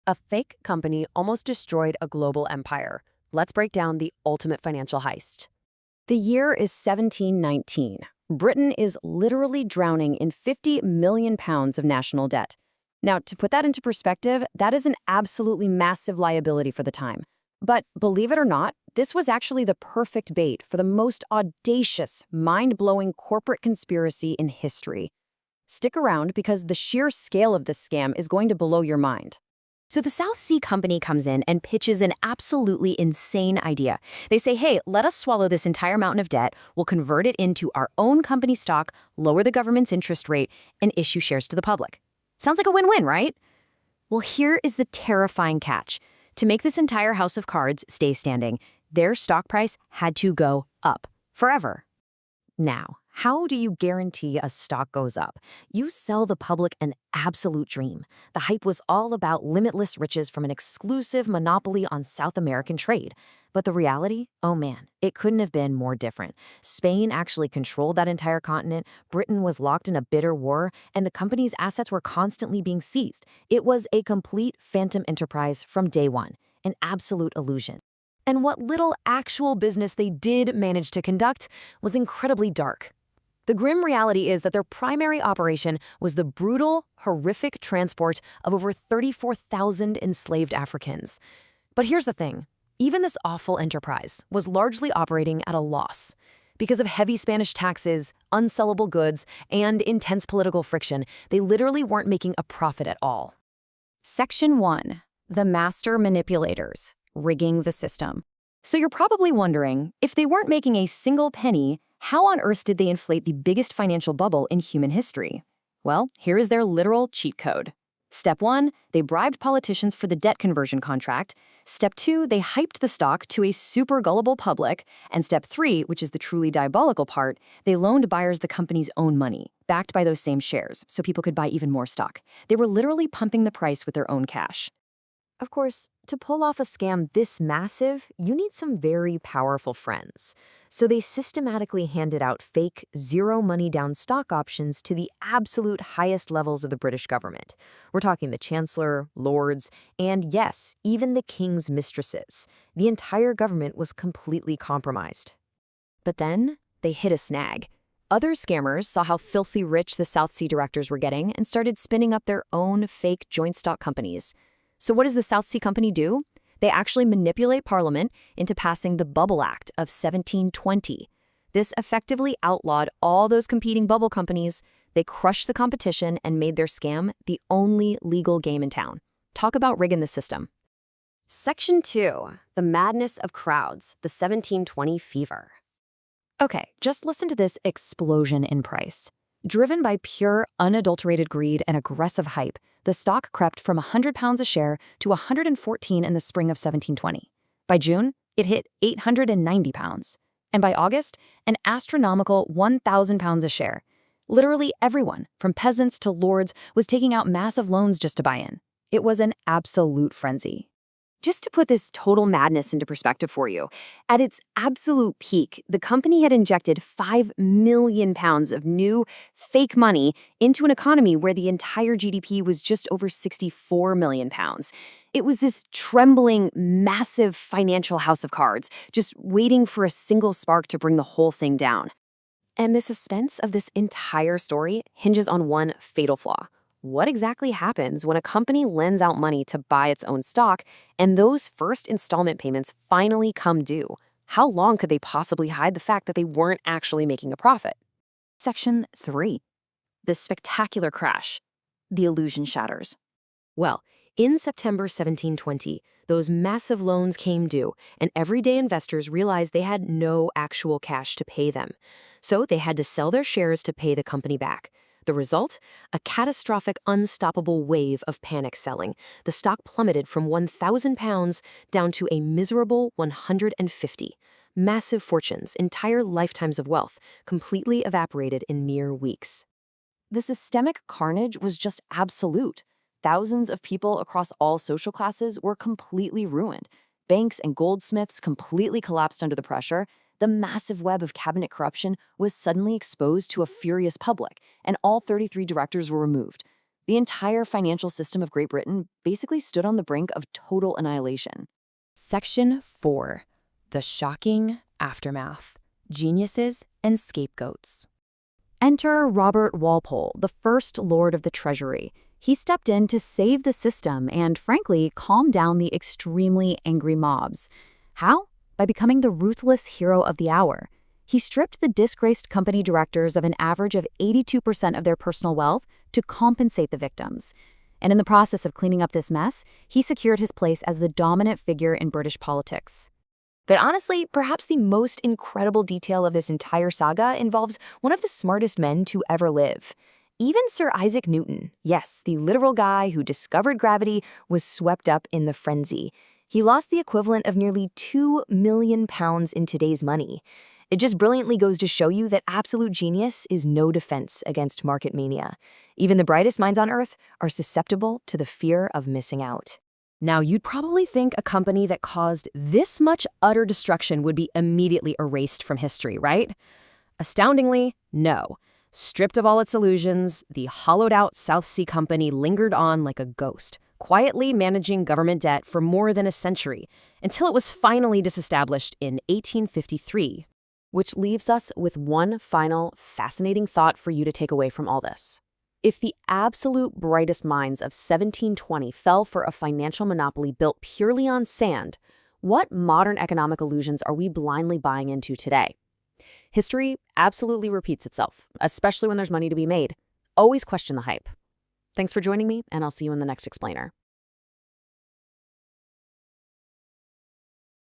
A fake company almost destroyed a global empire. Let's break down the ultimate financial heist. The year is 1719. Britain is literally drowning in 50 million pounds of national debt. Now, to put that into perspective, that is an absolutely massive liability for the time. But believe it or not, this was actually the perfect bait for the most audacious, mind-blowing corporate conspiracy in history. Stick around because the sheer scale of this scam is going to blow your mind. So the South Sea Company comes in and pitches an absolutely insane idea. They say, hey, let us swallow this entire mountain of debt, we'll convert it into our own company stock, lower the government's interest rate, and issue shares to the public. Sounds like a win-win, right? Well, here is the terrifying catch. To make this entire house of cards stay standing, their stock price had to go up forever. Now, how do you guarantee a stock goes up? You sell the public an absolute dream. The hype was all about limitless riches from an exclusive monopoly on South American trade. But the reality? Oh man, it couldn't have been more different. Spain actually controlled that entire continent, Britain was locked in a bitter war, and the company's assets were constantly being seized. It was a complete phantom enterprise from day one, an absolute illusion. And what little actual business they did manage to conduct was incredibly dark. The grim reality is that their primary operation was the brutal, horrific transport of over 34,000 enslaved Africans. But here's the thing. Even this awful enterprise was largely operating at a loss. Because of heavy Spanish taxes, unsellable goods, and intense political friction, they literally weren't making a profit at all. Section 1. The Master Manipulators. Rigging the system. So you're probably wondering, if they weren't making a single penny, how on earth did they inflate the biggest financial bubble in human history? Well, here is their literal cheat code. Step 1, they bribed politicians for the debt conversion contract. Step 2, they hyped the stock to a super gullible public. And step 3, which is the truly diabolical part, they loaned buyers the company's own money, backed by those same shares, so people could buy even more stock. They were literally pumping the price with their own cash. Of course, to pull off a scam this massive, you need some very powerful friends. So they systematically handed out fake, zero-money-down stock options to the absolute highest levels of the British government. We're talking the Chancellor, Lords, and yes, even the King's mistresses. The entire government was completely compromised. But then, they hit a snag. Other scammers saw how filthy rich the South Sea directors were getting and started spinning up their own fake joint stock companies. So what does the South Sea Company do? They actually manipulate Parliament into passing the Bubble Act of 1720. This effectively outlawed all those competing bubble companies. They crushed the competition and made their scam the only legal game in town. Talk about rigging the system. Section 2. The Madness of Crowds, the 1720 Fever. Okay, just listen to this explosion in price. Driven by pure, unadulterated greed and aggressive hype, the stock crept from £100 a share to £114 in the spring of 1720. By June, it hit £890. And by August, an astronomical £1,000 a share. Literally everyone, from peasants to lords, was taking out massive loans just to buy in. It was an absolute frenzy. Just to put this total madness into perspective for you, at its absolute peak, the company had injected £5 million of new, fake money into an economy where the entire GDP was just over £64 million. It was this trembling, massive financial house of cards, just waiting for a single spark to bring the whole thing down. And the suspense of this entire story hinges on one fatal flaw. What exactly happens when a company lends out money to buy its own stock and those first installment payments finally come due? How long could they possibly hide the fact that they weren't actually making a profit? Section 3. The spectacular crash. The illusion shatters. Well, in September 1720, those massive loans came due, and everyday investors realized they had no actual cash to pay them. So they had to sell their shares to pay the company back. The result? A catastrophic, unstoppable wave of panic selling. The stock plummeted from £1,000 down to a miserable 150. Massive fortunes, entire lifetimes of wealth, completely evaporated in mere weeks. The systemic carnage was just absolute. Thousands of people across all social classes were completely ruined. Banks and goldsmiths completely collapsed under the pressure. The massive web of cabinet corruption was suddenly exposed to a furious public, and all 33 directors were removed. The entire financial system of Great Britain basically stood on the brink of total annihilation. Section 4. The shocking aftermath. Geniuses and scapegoats. Enter Robert Walpole, the First Lord of the Treasury. He stepped in to save the system and, frankly, calm down the extremely angry mobs. How? By becoming the ruthless hero of the hour. He stripped the disgraced company directors of an average of 82% of their personal wealth to compensate the victims. And in the process of cleaning up this mess, he secured his place as the dominant figure in British politics. But honestly, perhaps the most incredible detail of this entire saga involves one of the smartest men to ever live. Even Sir Isaac Newton, yes, the literal guy who discovered gravity, was swept up in the frenzy. He lost the equivalent of nearly £2 million in today's money. It just brilliantly goes to show you that absolute genius is no defense against market mania. Even the brightest minds on Earth are susceptible to the fear of missing out. Now, you'd probably think a company that caused this much utter destruction would be immediately erased from history, right? Astoundingly, no. Stripped of all its illusions, the hollowed-out South Sea Company lingered on like a ghost, quietly managing government debt for more than a century, until it was finally disestablished in 1853. Which leaves us with one final fascinating thought for you to take away from all this. If the absolute brightest minds of 1720 fell for a financial monopoly built purely on sand, what modern economic illusions are we blindly buying into today? History absolutely repeats itself, especially when there's money to be made. Always question the hype. Thanks for joining me, and I'll see you in the next explainer.